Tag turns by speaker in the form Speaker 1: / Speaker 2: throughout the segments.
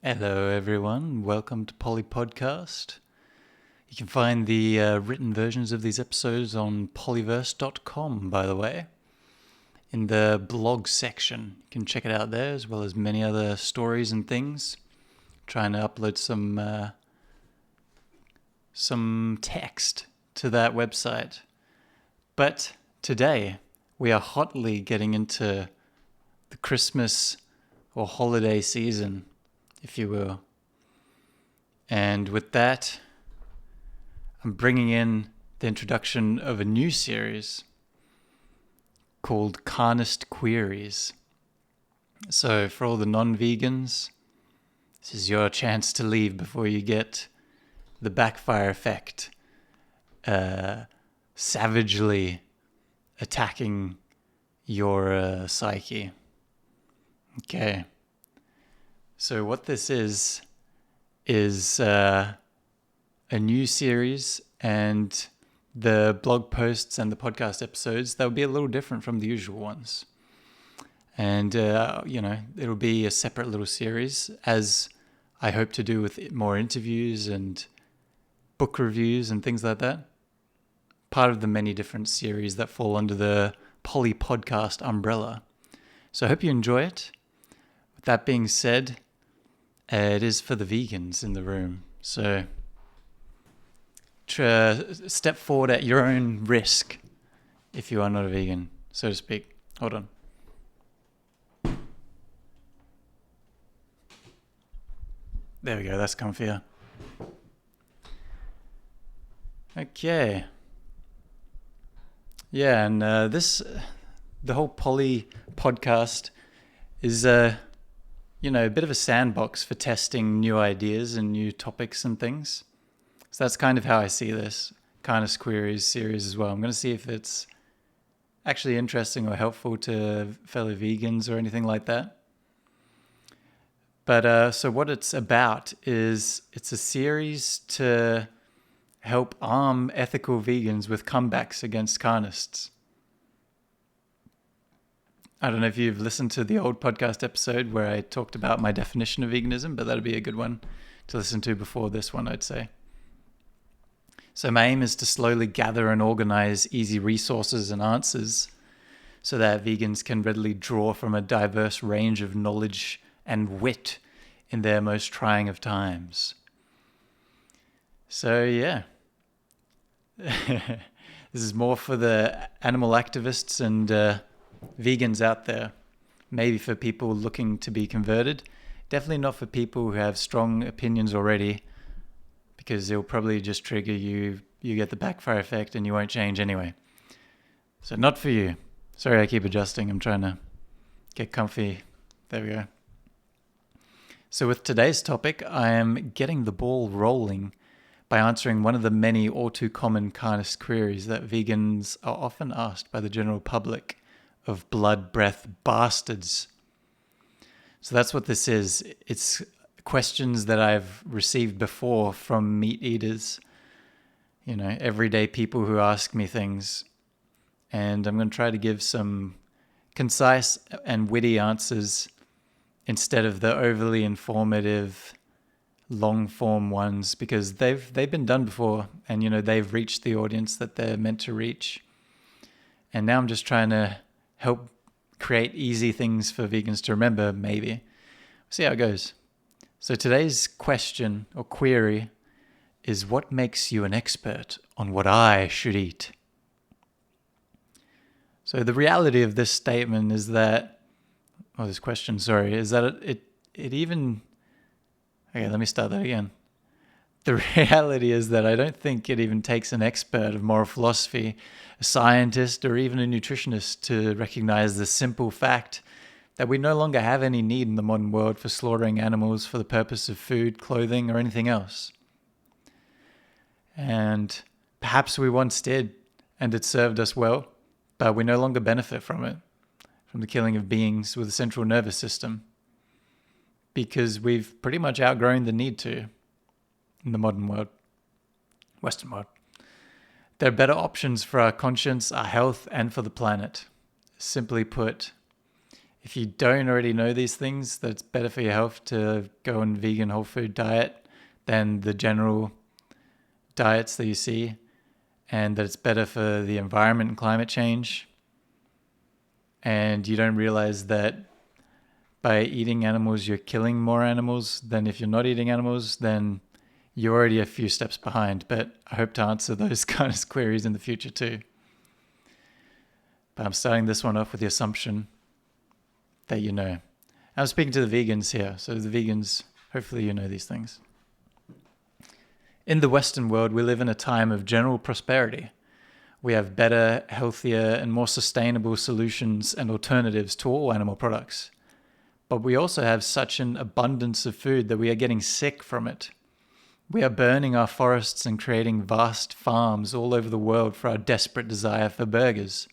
Speaker 1: Hello, everyone. Welcome to Polly Podcast. You can find the written versions of these episodes on Pollyverse.com, by the way, in the blog section. You can check it out there, as well as many other stories and things. Trying to upload some text to that website. But today, we are hotly getting into the Christmas or holiday season, if you will. And with that, I'm bringing in the introduction of a new series called Carnist Queries. So for all the non-vegans, this is your chance to leave before you get the backfire effect, savagely attacking your psyche. Okay. So what this is a new series, and the blog posts and the podcast episodes, they'll be a little different from the usual ones. And, it'll be a separate little series, as I hope to do with more interviews and book reviews and things like that. Part of the many different series that fall under the Polly Podcast umbrella. So I hope you enjoy it. With that being said, it is for the vegans in the room. So step forward at your own risk if you are not a vegan, so to speak. Hold on. There we go, that's comfier. Okay. Yeah, and the whole Polly podcast is a bit of a sandbox for testing new ideas and new topics and things. So that's kind of how I see this Carnist Queries series as well. I'm going to see if it's actually interesting or helpful to fellow vegans or anything like that. But so what it's about is it's a series to help arm ethical vegans with comebacks against carnists. I don't know if you've listened to the old podcast episode where I talked about my definition of veganism, but that'd be a good one to listen to before this one, I'd say. So my aim is to slowly gather and organize easy resources and answers so that vegans can readily draw from a diverse range of knowledge and wit in their most trying of times. So yeah, this is more for the animal activists and vegans out there. Maybe for people looking to be converted. Definitely not for people who have strong opinions already, because it'll probably just trigger you. You get the backfire effect and you won't change anyway. So not for you. Sorry, I keep adjusting. I'm trying to get comfy. There we go. So with today's topic, I am getting the ball rolling by answering one of the many all too common Carnist queries that vegans are often asked by the general public of blood breath bastards. So that's what this is. It's questions that I've received before from meat eaters, everyday people who ask me things. And I'm going to try to give some concise and witty answers instead of the overly informative long form ones, because they've been done before, and they've reached the audience that they're meant to reach. And now I'm just trying to help create easy things for vegans to remember, maybe. We'll see how it goes. So today's question or query is, what makes you an expert on what I should eat? So the reality of this statement is that, this question, is that it even... Okay, let me start that again. The reality is that I don't think it even takes an expert of moral philosophy, a scientist, or even a nutritionist to recognize the simple fact that we no longer have any need in the modern world for slaughtering animals for the purpose of food, clothing, or anything else. And perhaps we once did, and it served us well, but we no longer benefit from it, from the killing of beings with a central nervous system, because we've pretty much outgrown the need to in the modern world, Western world. There are better options for our conscience, our health, and for the planet. Simply put, If you don't already know these things, that it's better for your health to go on vegan whole food diet than the general diets that you see, and that it's better for the environment and climate change, and you don't realize that by eating animals, you're killing more animals than if you're not eating animals, then you're already a few steps behind. But I hope to answer those kind of queries in the future too. But I'm starting this one off with the assumption that you know. I'm speaking to the vegans here, so the vegans, hopefully you know these things. In the Western world, we live in a time of general prosperity. We have better, healthier, and more sustainable solutions and alternatives to all animal products. But we also have such an abundance of food that we are getting sick from it. We are burning our forests and creating vast farms all over the world for our desperate desire for burgers.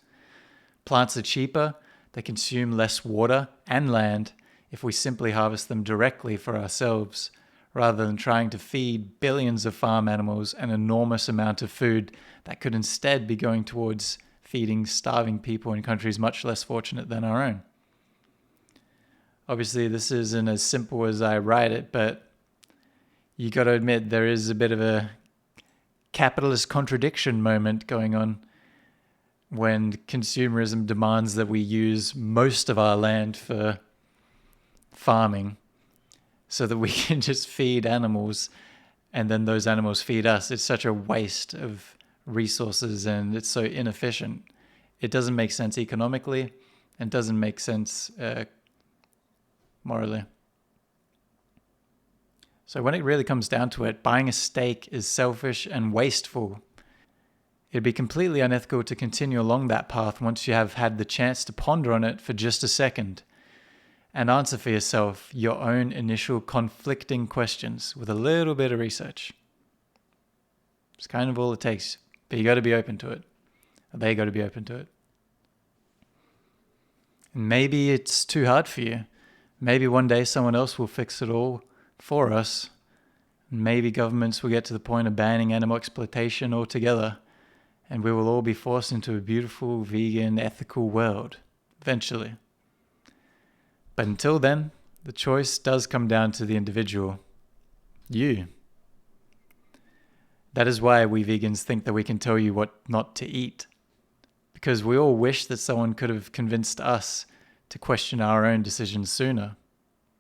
Speaker 1: Plants are cheaper, they consume less water and land if we simply harvest them directly for ourselves, rather than trying to feed billions of farm animals an enormous amount of food that could instead be going towards feeding starving people in countries much less fortunate than our own. Obviously, this isn't as simple as I write it, but you got to admit there is a bit of a capitalist contradiction moment going on when consumerism demands that we use most of our land for farming so that we can just feed animals and then those animals feed us. It's such a waste of resources and it's so inefficient. It doesn't make sense economically and doesn't make sense morally. So when it really comes down to it, buying a steak is selfish and wasteful. It'd be completely unethical to continue along that path once you have had the chance to ponder on it for just a second and answer for yourself your own initial conflicting questions with a little bit of research. It's kind of all it takes, but you got to be open to it. They got to be open to it. And maybe it's too hard for you. Maybe one day someone else will fix it all for us. Maybe governments will get to the point of banning animal exploitation altogether, and we will all be forced into a beautiful, vegan, ethical world, eventually. But until then, the choice does come down to the individual. You. That is why we vegans think that we can tell you what not to eat. Because we all wish that someone could have convinced us to question our own decisions sooner.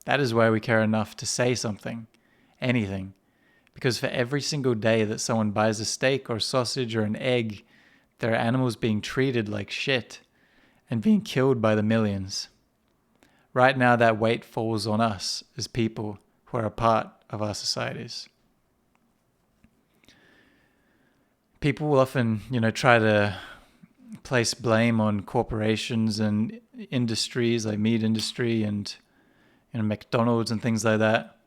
Speaker 1: That is why we care enough to say something, anything. Because for every single day that someone buys a steak or a sausage or an egg, there are animals being treated like shit and being killed by the millions. Right now, that weight falls on us as people who are a part of our societies. People will often, try to place blame on corporations and industries like meat industry and McDonald's and things like that.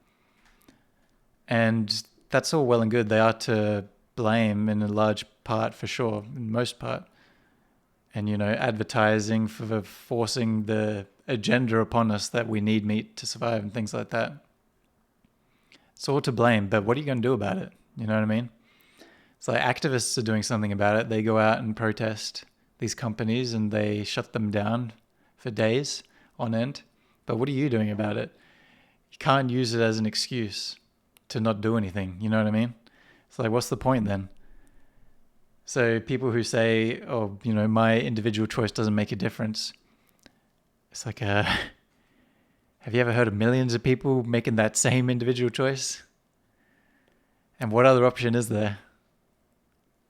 Speaker 1: And that's all well and good. They are to blame in a large part, for sure, in most part. And, advertising for forcing the agenda upon us that we need meat to survive and things like that. It's all to blame, but what are you going to do about it? You know what I mean? It's like activists are doing something about it. They go out and protest these companies and they shut them down for days on end. But what are you doing about it? You can't use it as an excuse to not do anything. You know what I mean? It's like, what's the point then? So people who say, oh, my individual choice doesn't make a difference. It's like, have you ever heard of millions of people making that same individual choice? And what other option is there?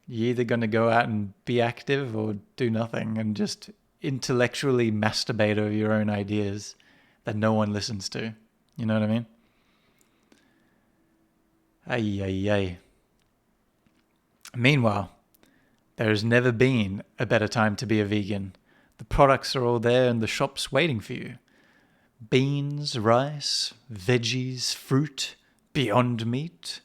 Speaker 1: You're either going to go out and be active or do nothing and just intellectually masturbate over your own ideas that no one listens to. You know what I mean? Ay. Meanwhile, there has never been a better time to be a vegan. The products are all there in the shops waiting for you. Beans, rice, veggies, fruit, Beyond Meat,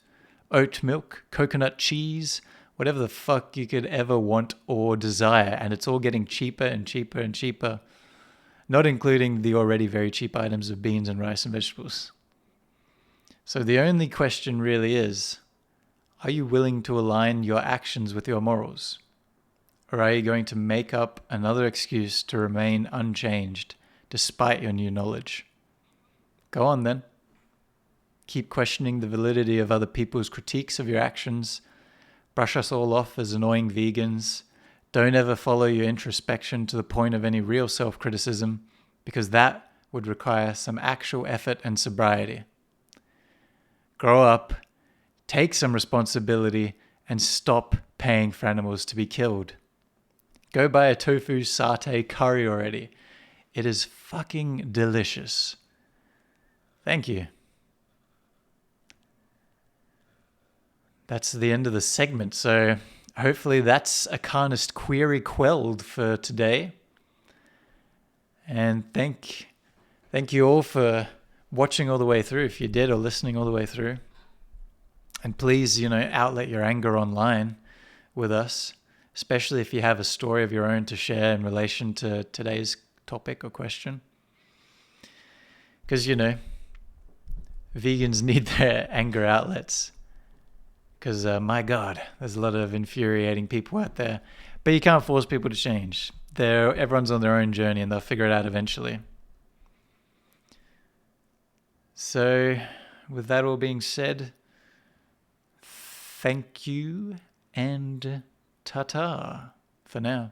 Speaker 1: oat milk, coconut cheese, whatever the fuck you could ever want or desire. And it's all getting cheaper and cheaper and cheaper. Not including the already very cheap items of beans and rice and vegetables. So the only question really is, are you willing to align your actions with your morals? Or are you going to make up another excuse to remain unchanged, despite your new knowledge. Go on then. Keep questioning the validity of other people's critiques of your actions. Brush us all off as annoying vegans. Don't ever follow your introspection to the point of any real self-criticism, because that would require some actual effort and sobriety. Grow up, take some responsibility, and stop paying for animals to be killed. Go buy a tofu satay curry already. It is fucking delicious. Thank you. That's the end of the segment, so hopefully that's a Carnist query quelled for today. And thank you all for watching all the way through, if you did, or listening all the way through. And please, outlet your anger online with us, especially if you have a story of your own to share in relation to today's topic or question. Because, vegans need their anger outlets. Because, my God, there's a lot of infuriating people out there. But you can't force people to change. Everyone's on their own journey and they'll figure it out eventually. So, with that all being said, thank you and ta-ta for now.